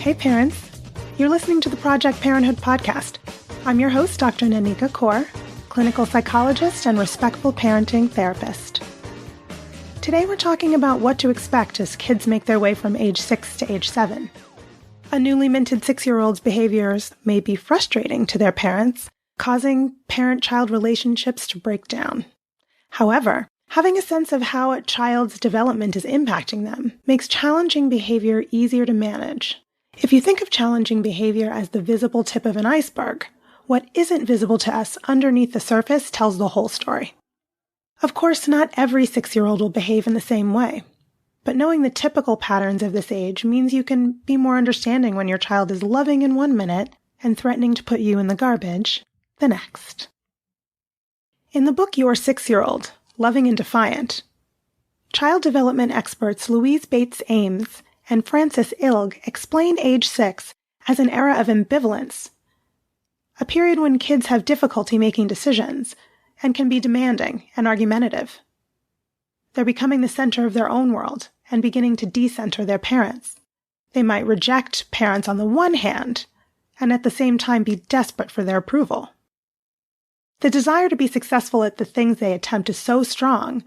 Hey parents, you're listening to the Project Parenthood podcast. I'm your host, Dr. Nanika Coor, clinical psychologist and respectful parenting therapist. Today we're talking about what to expect as kids make their way from age 6 to age 7. A newly minted 6-year-old's behaviors may be frustrating to their parents, causing parent-child relationships to break down. However, having a sense of how a child's development is impacting them makes challenging behavior easier to manage. If you think of challenging behavior as the visible tip of an iceberg, what isn't visible to us underneath the surface tells the whole story. Of course, not every 6-year-old will behave in the same way, but knowing the typical patterns of this age means you can be more understanding when your child is loving in one minute and threatening to put you in the garbage the next. In the book Your 6-Year-Old, Loving and Defiant, child development experts Louise Bates Ames and Frances Ilg explain age 6 as an era of ambivalence, a period when kids have difficulty making decisions and can be demanding and argumentative. They're becoming the center of their own world and beginning to decenter their parents. They might reject parents on the one hand and at the same time be desperate for their approval. The desire to be successful at the things they attempt is so strong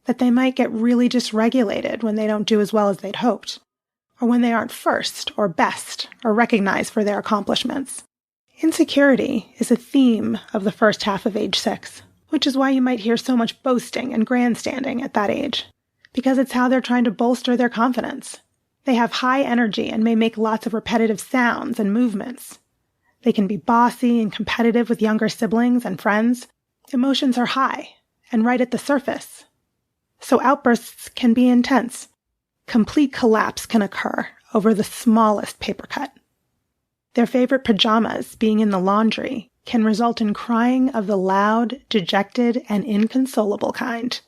that they might get really dysregulated when they don't do as well as they'd hoped, or when they aren't first or best or recognized for their accomplishments. Insecurity is a theme of the first half of age 6, which is why you might hear so much boasting and grandstanding at that age, because it's how they're trying to bolster their confidence. They have high energy and may make lots of repetitive sounds and movements. They can be bossy and competitive with younger siblings and friends. Emotions are high and right at the surface, so outbursts can be intense. Complete collapse can occur over the smallest paper cut. Their favorite pajamas being in the laundry can result in crying of the loud, dejected, and inconsolable kind.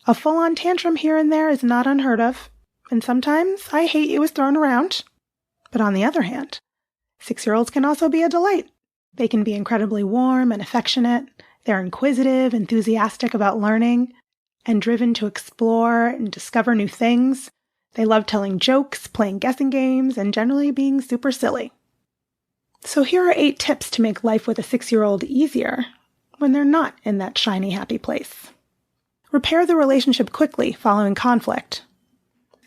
A full-on tantrum here and there is not unheard of, and sometimes I hate you is thrown around. But on the other hand, 6-year-olds can also be a delight. They can be incredibly warm and affectionate. They're inquisitive, enthusiastic about learning, and driven to explore and discover new things. They love telling jokes, playing guessing games, and generally being super silly. So here are 8 tips to make life with a 6-year-old easier when they're not in that shiny, happy place. Repair the relationship quickly following conflict.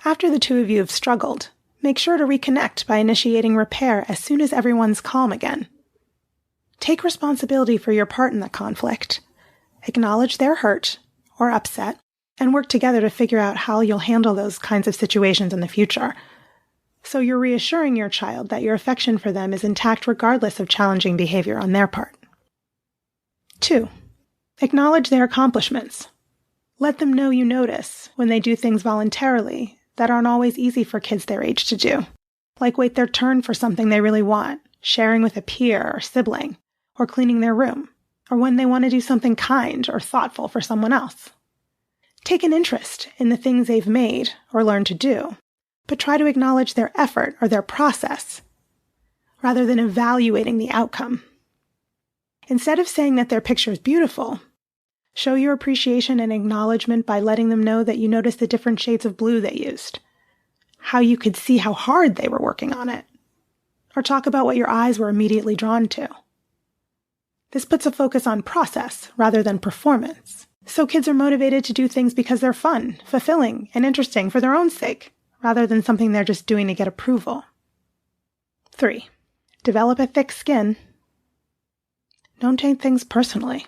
After the two of you have struggled, make sure to reconnect by initiating repair as soon as everyone's calm again. Take responsibility for your part in the conflict. Acknowledge their hurt or upset, and work together to figure out how you'll handle those kinds of situations in the future. So you're reassuring your child that your affection for them is intact regardless of challenging behavior on their part. 2. Acknowledge their accomplishments. Let them know you notice when they do things voluntarily that aren't always easy for kids their age to do, like wait their turn for something they really want, sharing with a peer or sibling, or cleaning their room, or when they want to do something kind or thoughtful for someone else. Take an interest in the things they've made or learned to do, but try to acknowledge their effort or their process, rather than evaluating the outcome. Instead of saying that their picture is beautiful, show your appreciation and acknowledgement by letting them know that you noticed the different shades of blue they used, how you could see how hard they were working on it, or talk about what your eyes were immediately drawn to. This puts a focus on process rather than performance, so kids are motivated to do things because they're fun, fulfilling, and interesting for their own sake, rather than something they're just doing to get approval. 3. Develop a thick skin. Don't take things personally.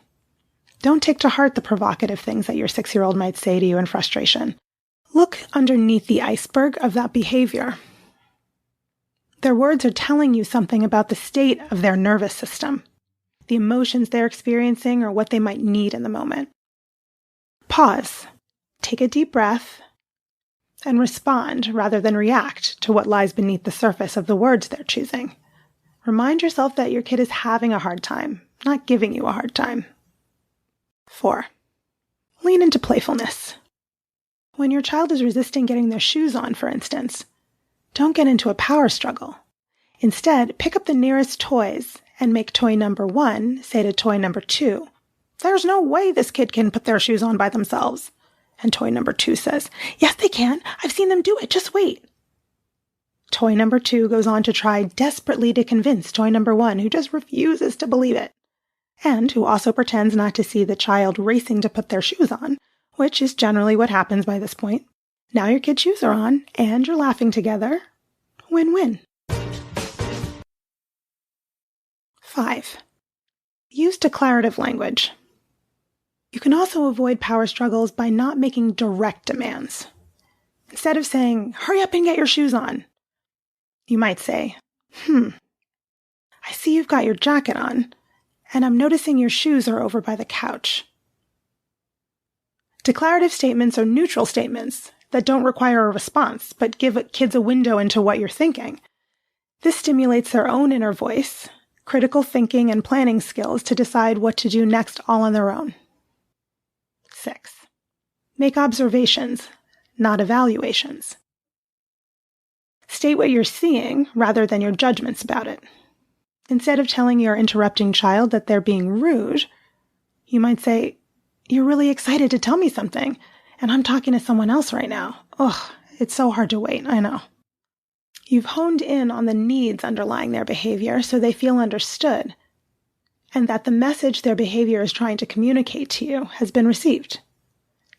Don't take to heart the provocative things that your 6-year-old might say to you in frustration. Look underneath the iceberg of that behavior. Their words are telling you something about the state of their nervous system, the emotions they're experiencing, or what they might need in the moment. Pause. Take a deep breath and respond rather than react to what lies beneath the surface of the words they're choosing. Remind yourself that your kid is having a hard time, not giving you a hard time. 4. Lean into playfulness. When your child is resisting getting their shoes on, for instance, don't get into a power struggle. Instead, pick up the nearest toys and make toy number 1 say to toy number 2, "There's no way this kid can put their shoes on by themselves." And toy number 2 says, "Yes, they can. I've seen them do it. Just wait." Toy number 2 goes on to try desperately to convince toy number 1, who just refuses to believe it, and who also pretends not to see the child racing to put their shoes on, which is generally what happens by this point. Now your kid's shoes are on, and you're laughing together. Win-win. 5. Use declarative language. You can also avoid power struggles by not making direct demands. Instead of saying, "Hurry up and get your shoes on," you might say, "I see you've got your jacket on, and I'm noticing your shoes are over by the couch." Declarative statements are neutral statements that don't require a response, but give kids a window into what you're thinking. This stimulates their own inner voice, critical thinking, and planning skills to decide what to do next all on their own. 6. Make observations, not evaluations. State what you're seeing rather than your judgments about it. Instead of telling your interrupting child that they're being rude, you might say, "You're really excited to tell me something, and I'm talking to someone else right now. Ugh, it's so hard to wait, I know." You've honed in on the needs underlying their behavior so they feel understood, and that the message their behavior is trying to communicate to you has been received.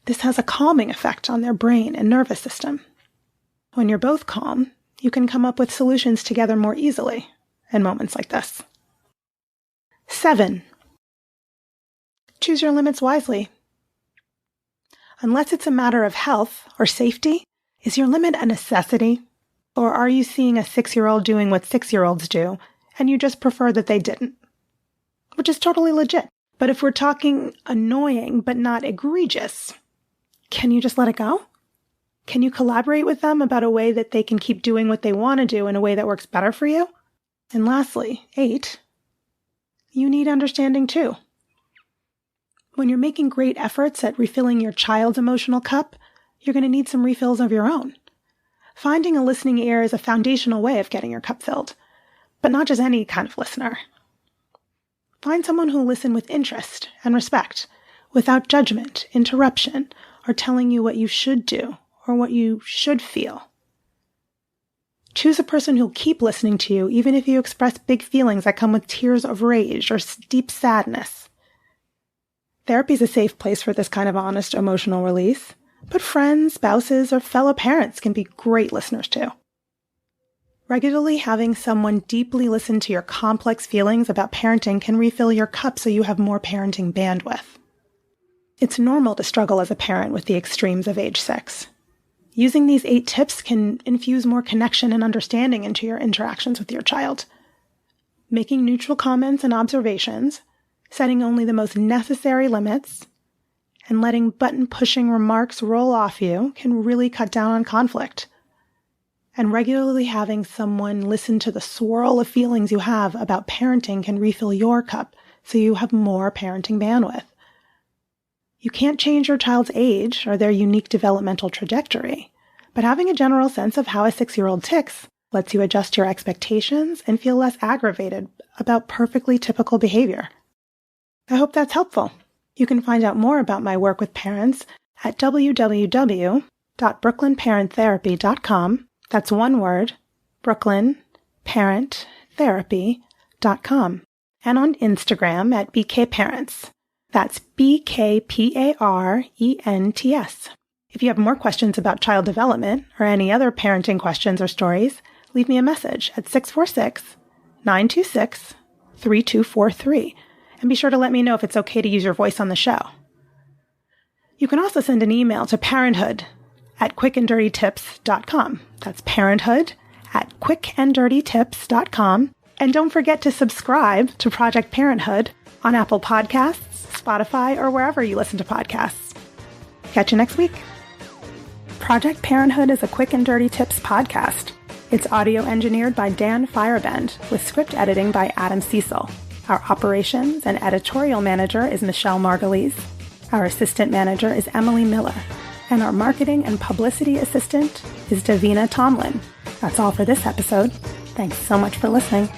This has a calming effect on their brain and nervous system. When you're both calm, you can come up with solutions together more easily in moments like this. 7. Choose your limits wisely. Unless it's a matter of health or safety, is your limit a necessity? Or are you seeing a 6-year-old doing what 6-year-olds do, and you just prefer that they didn't? Which is totally legit. But if we're talking annoying but not egregious, can you just let it go? Can you collaborate with them about a way that they can keep doing what they want to do in a way that works better for you? And lastly, 8, you need understanding too. When you're making great efforts at refilling your child's emotional cup, you're going to need some refills of your own. Finding a listening ear is a foundational way of getting your cup filled, but not just any kind of listener. Find someone who'll listen with interest and respect, without judgment, interruption, or telling you what you should do or what you should feel. Choose a person who'll keep listening to you even if you express big feelings that come with tears of rage or deep sadness. Therapy is a safe place for this kind of honest emotional release, but friends, spouses, or fellow parents can be great listeners too. Regularly having someone deeply listen to your complex feelings about parenting can refill your cup so you have more parenting bandwidth. It's normal to struggle as a parent with the extremes of age 6. Using these 8 tips can infuse more connection and understanding into your interactions with your child. Making neutral comments and observations, setting only the most necessary limits, and letting button-pushing remarks roll off you can really cut down on conflict. And regularly having someone listen to the swirl of feelings you have about parenting can refill your cup so you have more parenting bandwidth. You can't change your child's age or their unique developmental trajectory, but having a general sense of how a 6-year-old ticks lets you adjust your expectations and feel less aggravated about perfectly typical behavior. I hope that's helpful. You can find out more about my work with parents at www.brooklynparenttherapy.com. That's one word, brooklynparenttherapy.com. And on Instagram at bkparents. That's BKPARENTS. If you have more questions about child development or any other parenting questions or stories, leave me a message at 646-926-3243. And be sure to let me know if it's okay to use your voice on the show. You can also send an email to parenthood@quickanddirtytips.com. That's parenthood@quickanddirtytips.com. And don't forget to subscribe to Project Parenthood on Apple Podcasts, Spotify, or wherever you listen to podcasts. Catch you next week. Project Parenthood is a Quick and Dirty Tips podcast. It's audio engineered by Dan Firebend with script editing by Adam Cecil. Our operations and editorial manager is Michelle Margulies. Our assistant manager is Emily Miller. And our marketing and publicity assistant is Davina Tomlin. That's all for this episode. Thanks so much for listening.